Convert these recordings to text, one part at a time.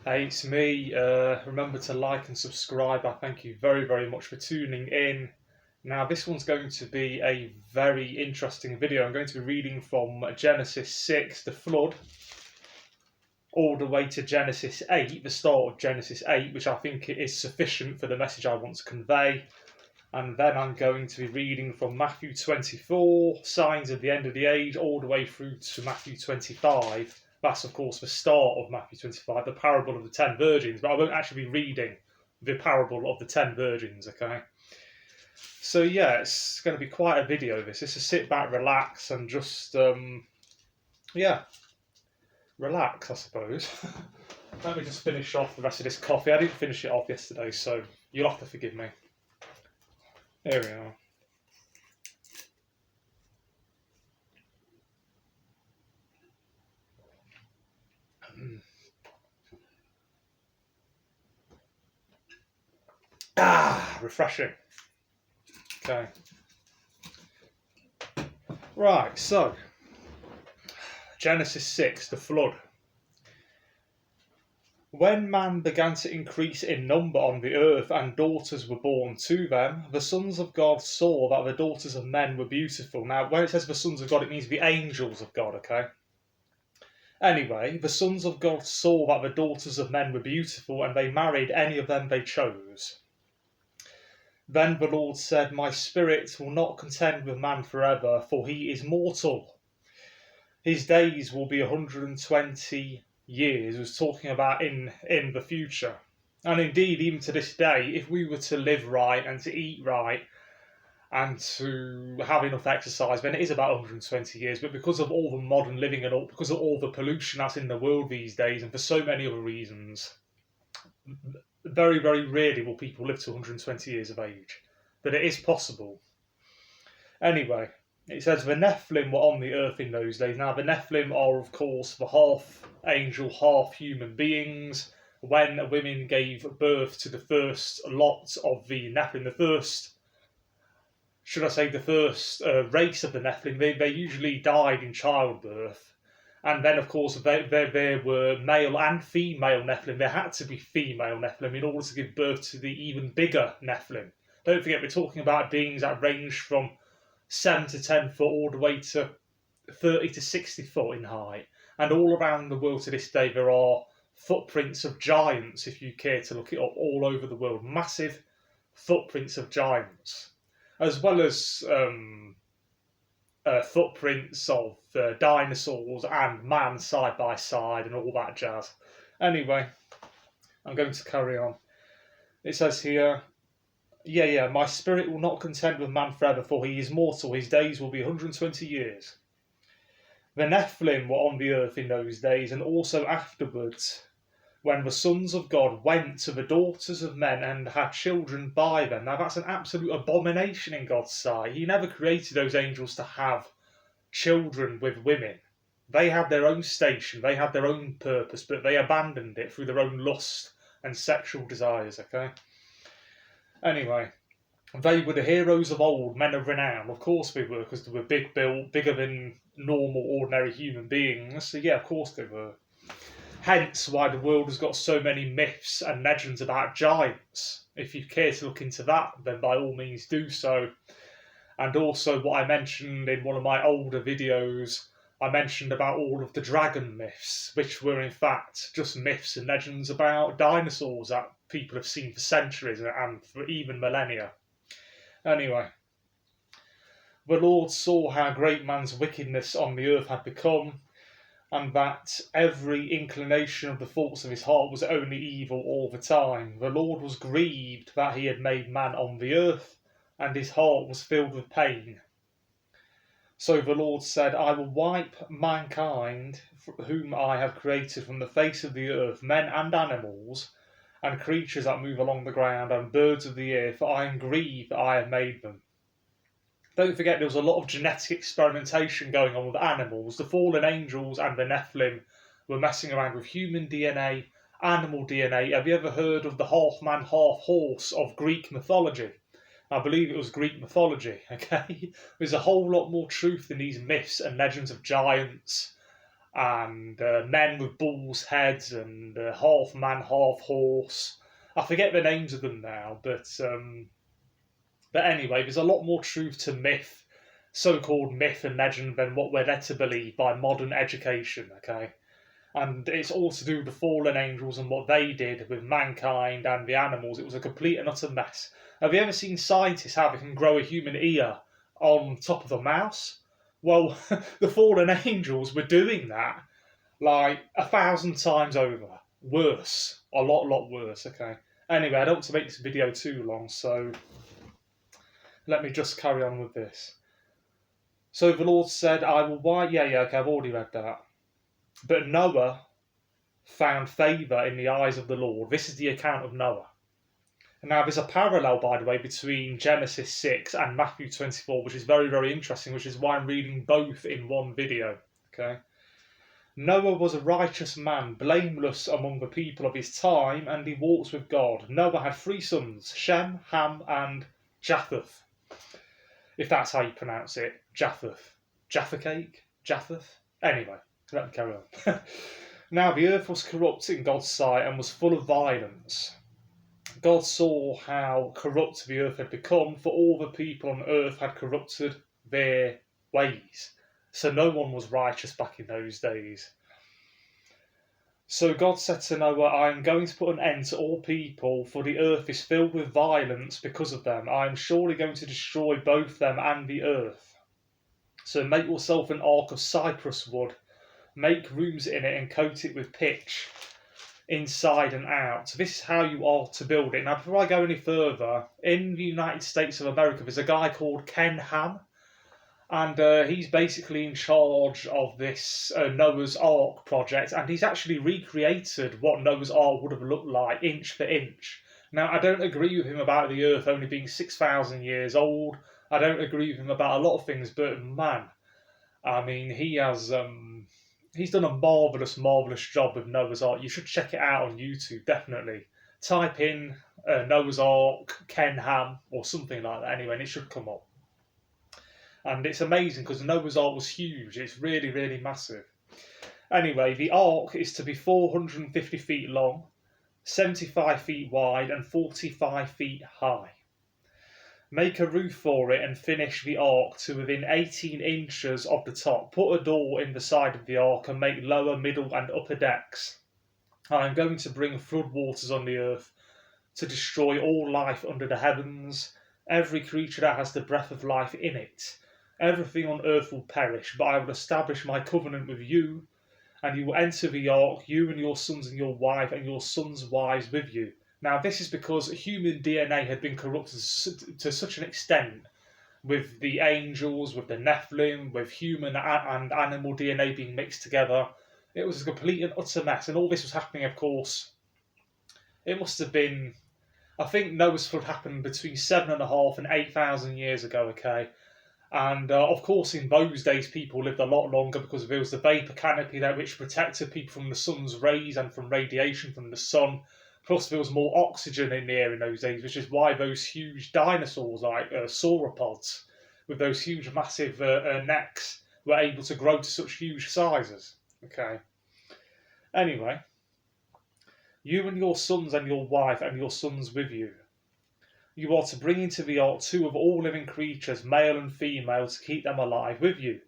Hey, it's me. Remember to like and subscribe. I thank you very, very much for tuning in. Now, this one's going to be a very interesting video. I'm going to be reading from Genesis 6, the flood, all the way to Genesis 8, the start of Genesis 8, which I think is sufficient for the message I want to convey. And then I'm going to be reading from Matthew 24, signs of the end of the age, all the way through to Matthew 25. That's, of course, the start of Matthew 25, the parable of the 10 virgins, but I won't actually be reading the parable of the 10 virgins, okay? So, yeah, it's going to be quite a video, this. It's a sit back, relax, and just, relax, I suppose. Let me just finish off the rest of this coffee. I didn't finish it off yesterday, so you'll have to forgive me. There we are. Refreshing. Okay. Right, so Genesis 6, the flood. When man began to increase in number on the earth and daughters were born to them, the sons of God saw that the daughters of men were beautiful. Now, when it says the sons of God, it means the angels of God, okay? Anyway, the sons of God saw that the daughters of men were beautiful, and they married any of them they chose. Then the Lord said, My spirit will not contend with man forever, for he is mortal. His days will be 120 years. It was talking about in the future. And indeed, even to this day, if we were to live right and to eat right and to have enough exercise, then it is about 120 years. But because of all the modern living and all, because of all the pollution that's in the world these days, and for so many other reasons, very, very rarely will people live to 120 years of age. But it is possible. Anyway, it says the Nephilim were on the earth in those days. Now, the Nephilim are, of course, the half angel, half human beings. When women gave birth to the first lot of the Nephilim, the first race of the Nephilim, they usually died in childbirth. And then, of course, there were male and female Nephilim. There had to be female Nephilim in order to give birth to the even bigger Nephilim. Don't forget, we're talking about beings that range from 7 to 10 foot all the way to 30 to 60 foot in height. And all around the world to this day, there are footprints of giants, if you care to look it up, all over the world. Massive footprints of giants, as well as footprints of dinosaurs and man side by side and all that jazz. Anyway, I'm going to carry on. It says here, my spirit will not contend with man forever, for he is mortal. His days will be 120 years. The Nephilim were on the earth in those days, and also afterwards, when the sons of God went to the daughters of men and had children by them. Now, that's an absolute abomination in God's sight. He never created those angels to have children with women. They had their own station, they had their own purpose, but they abandoned it through their own lust and sexual desires, okay? Anyway, they were the heroes of old, men of renown. Of course they were, because they were big built, bigger than normal, ordinary human beings. So yeah, of course they were. Hence why the world has got so many myths and legends about giants. If you care to look into that, then by all means do so. And also what I mentioned in one of my older videos, I mentioned about all of the dragon myths, which were in fact just myths and legends about dinosaurs that people have seen for centuries and for even millennia. Anyway, the Lord saw how great man's wickedness on the earth had become, and that every inclination of the thoughts of his heart was only evil all the time. The Lord was grieved that he had made man on the earth, and his heart was filled with pain. So the Lord said, I will wipe mankind, whom I have created from the face of the earth, men and animals, and creatures that move along the ground, and birds of the air, for I am grieved that I have made them. Don't forget, there was a lot of genetic experimentation going on with animals. The fallen angels and the Nephilim were messing around with human DNA, animal DNA. Have you ever heard of the half-man, half-horse of Greek mythology? I believe it was Greek mythology, okay? There's a whole lot more truth in these myths and legends of giants and men with bulls' heads, and half man, half horse. I forget the names of them now, but anyway, there's a lot more truth to myth, so-called myth and legend, than what we're led to believe by modern education, okay? And it's all to do with the fallen angels and what they did with mankind and the animals. It was a complete and utter mess. Have you ever seen scientists how they can grow a human ear on top of a mouse? Well, the fallen angels were doing that like 1,000 times over. Worse. A lot worse, okay? Anyway, I don't want to make this video too long, so let me just carry on with this. So the Lord said, I will wipe... Yeah, okay, I've already read that. But Noah found favour in the eyes of the Lord. This is the account of Noah. And now there's a parallel, by the way, between Genesis 6 and Mathew 24, which is very, very interesting, which is why I'm reading both in one video. Okay. Noah was a righteous man, blameless among the people of his time, and he walked with God. Noah had 3 sons, Shem, Ham, and Japheth. If that's how you pronounce it, Japheth. Japheth? Anyway, let me carry on. Now the earth was corrupt in God's sight and was full of violence. God saw how corrupt the earth had become, for all the people on earth had corrupted their ways. So no one was righteous back in those days. So God said to Noah, I am going to put an end to all people, for the earth is filled with violence because of them. I am surely going to destroy both them and the earth. So make yourself an ark of cypress wood, make rooms in it and coat it with pitch, inside and out. This is how you are to build it. Now, before I go any further, in the United States of America, there's a guy called Ken Ham, and he's basically in charge of this Noah's Ark project, and he's actually recreated what Noah's Ark would have looked like, inch for inch. Now, I don't agree with him about the Earth only being 6,000 years old. I don't agree with him about a lot of things, but man, I mean, he has... He's done a marvellous job with Noah's Ark. You should check it out on YouTube, definitely. Type in Noah's Ark, Ken Ham, or something like that anyway, and it should come up. And it's amazing because Noah's Ark was huge. It's really, really massive. Anyway, the Ark is to be 450 feet long, 75 feet wide, and 45 feet high. Make a roof for it and finish the ark to within 18 inches of the top. Put a door in the side of the ark and make lower, middle and upper decks. I am going to bring flood waters on the earth to destroy all life under the heavens, every creature that has the breath of life in it. Everything on earth will perish, but I will establish my covenant with you, and you will enter the ark, you and your sons and your wife and your sons' wives with you. Now, this is because human DNA had been corrupted to such an extent with the angels, with the nephilim, with human and animal DNA being mixed together. It was a complete and utter mess. And all this was happening, of course, it must have been, I think Noah's flood happened between 7,500 and 8,000 years ago, okay? And of course, in those days, people lived a lot longer because there was the vapor canopy there which protected people from the sun's rays and from radiation from the sun. Plus, there was more oxygen in the air in those days, which is why those huge dinosaurs, like sauropods, with those huge, massive necks, were able to grow to such huge sizes. Okay. Anyway, you and your sons and your wife and your sons with you. You are to bring into the ark 2 of all living creatures, male and female, to keep them alive with you.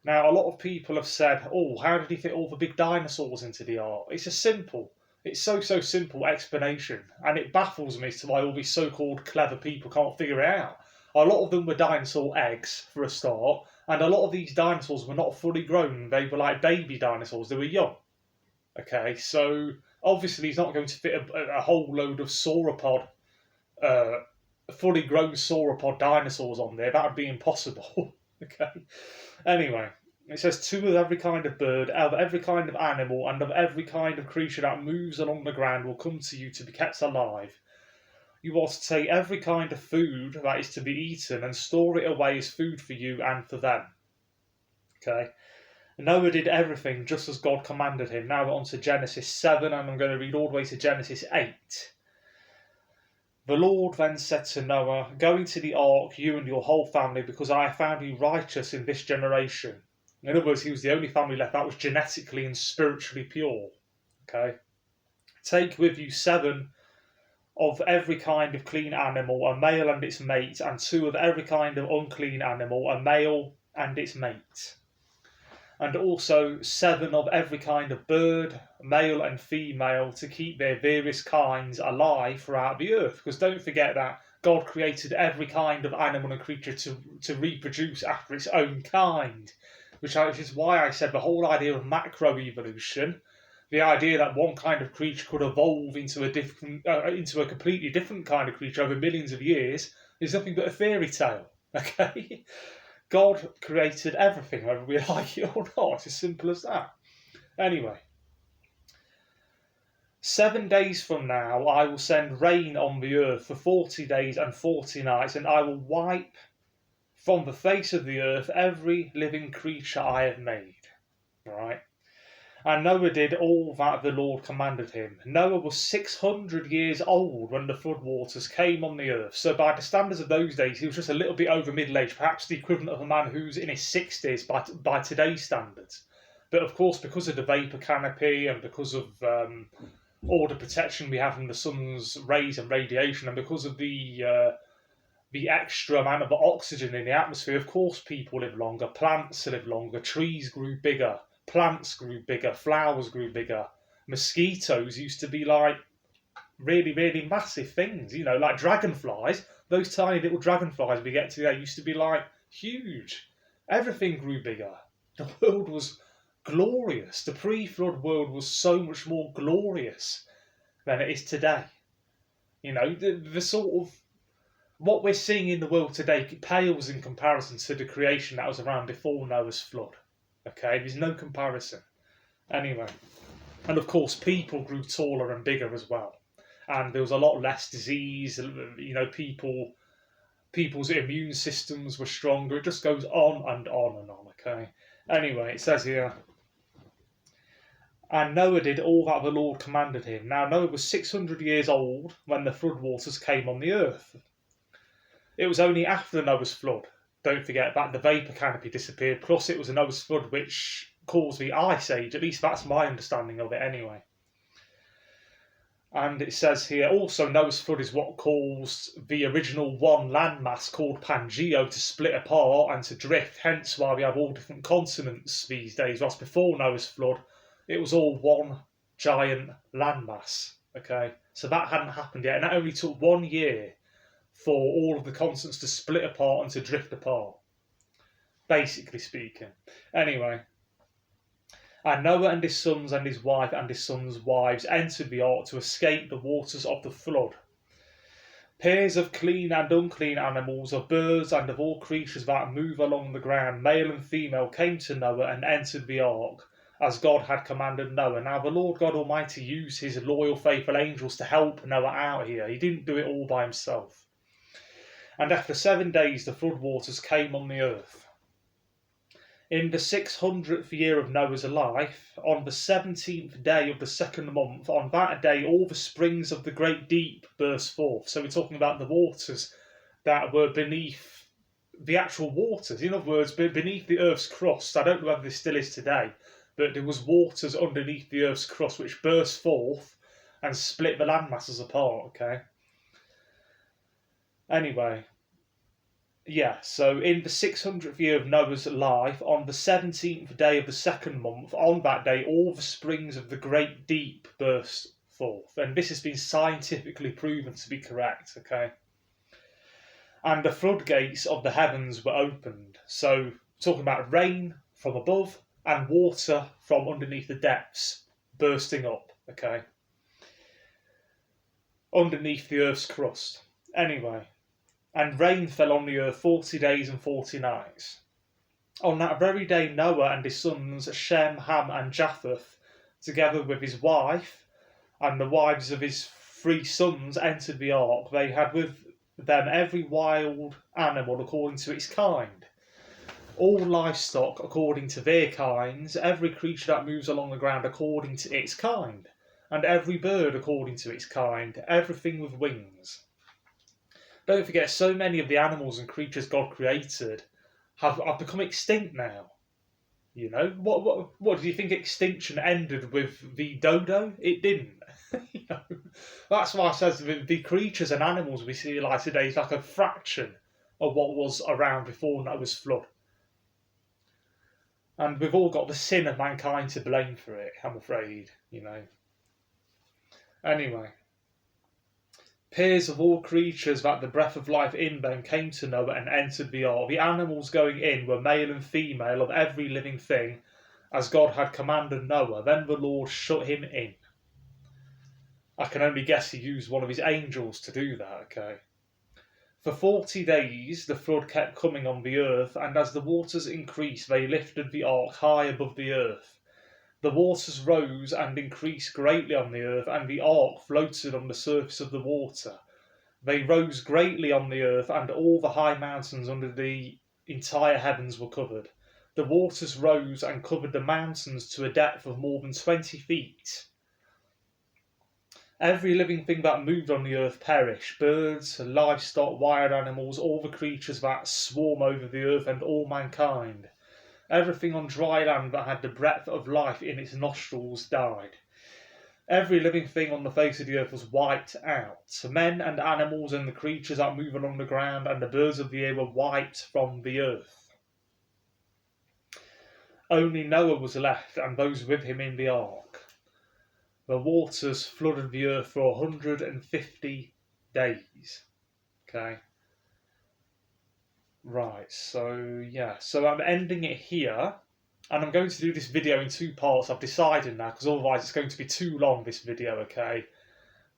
Now, a lot of people have said, oh, how did he fit all the big dinosaurs into the ark? It's a simple... It's so simple explanation, and it baffles me as to why all these so-called clever people can't figure it out. A lot of them were dinosaur eggs, for a start, and a lot of these dinosaurs were not fully grown. They were like baby dinosaurs. They were young. Okay, so obviously he's not going to fit a whole load of sauropod, fully grown sauropod dinosaurs on there. That would be impossible. Okay. Anyway. It says 2 of every kind of bird, of every kind of animal, and of every kind of creature that moves along the ground will come to you to be kept alive. You are to take every kind of food that is to be eaten and store it away as food for you and for them. Okay. Noah did everything just as God commanded him. Now we're on to Genesis 7, and I'm going to read all the way to Genesis 8. The Lord then said to Noah, go into the ark, you and your whole family, because I have found you righteous in this generation. In other words, he was the only family left that was genetically and spiritually pure. Okay? Take with you 7 of every kind of clean animal, a male and its mate, and 2 of every kind of unclean animal, a male and its mate. And also 7 of every kind of bird, male and female, to keep their various kinds alive throughout the earth. Because don't forget that God created every kind of animal and creature to reproduce after its own kind. Which is why I said the whole idea of macroevolution, the idea that one kind of creature could evolve into a completely different kind of creature over millions of years, is nothing but a fairy tale. Okay? God created everything, whether we like it or not. It's as simple as that. Anyway, 7 days from now, I will send rain on the earth for 40 days and 40 nights, and I will wipe from the face of the earth every living creature I have made. Right? And Noah did all that the Lord commanded him. Noah was 600 years old when the floodwaters came on the earth. So by the standards of those days, he was just a little bit over middle age, perhaps the equivalent of a man who's in his 60s by today's standards. But of course, because of the vapour canopy and because of all the protection we have from the sun's rays and radiation, and because of the extra amount of oxygen in the atmosphere, of course people live longer, plants live longer, trees grew bigger, plants grew bigger, flowers grew bigger. Mosquitoes used to be like really, really massive things, like dragonflies. Those tiny little dragonflies we get today used to be like huge. Everything grew bigger. The world was glorious. The pre-flood world was so much more glorious than it is today. The sort of what we're seeing in the world today pales in comparison to the creation that was around before Noah's flood. Okay, there's no comparison. Anyway, and of course, people grew taller and bigger as well, and there was a lot less disease. People's immune systems were stronger. It just goes on and on and on. Okay. Anyway, it says here, and Noah did all that the Lord commanded him. Now Noah was 600 years old when the floodwaters came on the earth. It was only after Noah's flood, don't forget, that the vapour canopy disappeared, plus it was a Noah's flood which caused the Ice Age. At least that's my understanding of it anyway. And it says here, also Noah's flood is what caused the original one landmass called Pangeo to split apart and to drift, hence why we have all different continents these days. Whilst before Noah's flood, it was all one giant landmass. Okay, so that hadn't happened yet, and that only took 1 year for all of the continents to split apart and to drift apart, basically speaking. Anyway, and Noah and his sons and his wife and his sons' wives entered the ark to escape the waters of the flood. Pairs of clean and unclean animals, of birds and of all creatures that move along the ground, male and female, came to Noah and entered the ark, as God had commanded Noah. Now the Lord God Almighty used his loyal, faithful angels to help Noah out here. He didn't do it all by himself. And after 7 days the floodwaters came on the earth. In the 600th year of Noah's life, on the 17th day of the 2nd month, on that day all the springs of the great deep burst forth. So we're talking about the waters that were beneath the actual waters. In other words, beneath the earth's crust. I don't know whether this still is today, but there was waters underneath the earth's crust which burst forth and split the landmasses apart, okay? Anyway, yeah, so in the 600th year of Noah's life, on the 17th day of the 2nd month, on that day, all the springs of the great deep burst forth. And this has been scientifically proven to be correct, okay? And the floodgates of the heavens were opened. So, talking about rain from above and water from underneath the depths bursting up, okay? Underneath the earth's crust. Anyway. And rain fell on the earth 40 days and 40 nights. On that very day Noah and his sons Shem, Ham and Japheth, together with his wife and the wives of his 3 sons, entered the ark. They had with them every wild animal according to its kind, all livestock according to their kinds, every creature that moves along the ground according to its kind, and every bird according to its kind, everything with wings. Don't forget, so many of the animals and creatures God created have become extinct now. You know, what do you think extinction ended with the dodo? It didn't. You know, that's why I says the creatures and animals we see like today is like a fraction of what was around before Noah's flood. And we've all got the sin of mankind to blame for it, I'm afraid, you know. Anyway, peers of all creatures that the breath of life in them came to Noah and entered the ark. The animals going in were male and female of every living thing, as God had commanded Noah. Then the Lord shut him in. I can only guess he used one of his angels to do that, okay? For 40 days the flood kept coming on the earth, and as the waters increased, they lifted the ark high above the earth. The waters rose and increased greatly on the earth, and the ark floated on the surface of the water. They rose greatly on the earth, and all the high mountains under the entire heavens were covered. The waters rose and covered the mountains to a depth of more than 20 feet. Every living thing that moved on the earth perished: birds, livestock, wild animals, all the creatures that swarm over the earth, and all mankind. Everything on dry land that had the breath of life in its nostrils died. Every living thing on the face of the earth was wiped out. Men and animals and the creatures that move along the ground and the birds of the air were wiped from the earth. Only Noah was left, and those with him in the ark. The waters flooded the earth for 150 days. Okay. Right, so yeah, so I'm ending it here, and I'm going to do this video in 2 parts. I've decided now, because otherwise it's going to be too long, this video, okay?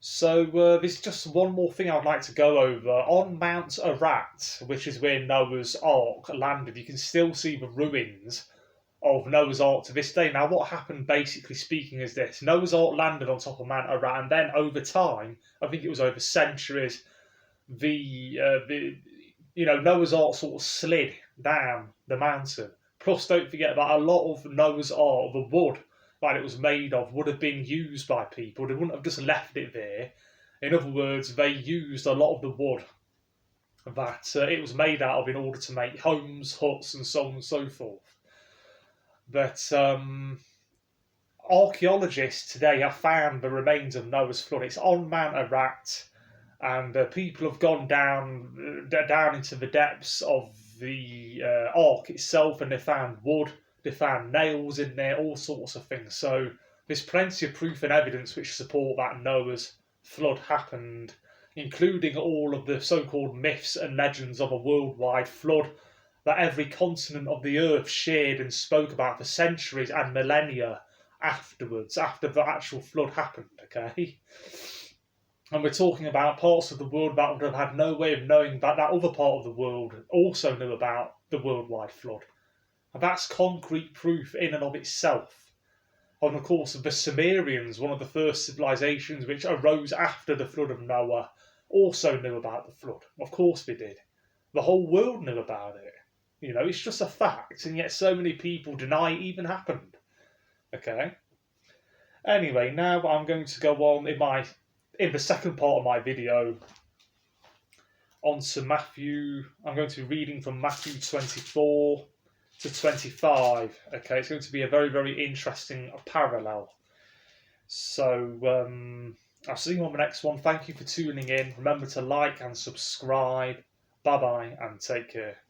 So there's just one more thing I'd like to go over. On Mount Ararat, which is where Noah's Ark landed, you can still see the ruins of Noah's Ark to this day. Now, what happened, basically speaking, is this. Noah's Ark landed on top of Mount Ararat, and then over time, I think it was over centuries, Noah's Ark sort of slid down the mountain. Plus, don't forget that a lot of Noah's Ark, the wood that it was made of, would have been used by people. They wouldn't have just left it there. In other words, they used a lot of the wood that it was made out of in order to make homes, huts, and so on and so forth. But archaeologists today have found the remains of Noah's flood. It's on Mount Ararat, and people have gone down into the depths of the ark itself, and they found wood, they found nails in there, all sorts of things. So there's plenty of proof and evidence which support that Noah's flood happened, including all of the so-called myths and legends of a worldwide flood that every continent of the earth shared and spoke about for centuries and millennia afterwards, after the actual flood happened, okay? And we're talking about parts of the world that would have had no way of knowing that that other part of the world also knew about the worldwide flood. And that's concrete proof in and of itself. And of course, the Sumerians, one of the first civilizations which arose after the flood of Noah, also knew about the flood. Of course they did. The whole world knew about it. You know, it's just a fact, and yet so many people deny it even happened. Okay? Anyway, now I'm going to go on in the second part of my video on to Mathew. I'm going to be reading from Mathew 24 to 25. Okay, it's going to be a very, very interesting parallel. So I'll see you on the next one. Thank you for tuning in. Remember to like and subscribe. Bye-bye and take care.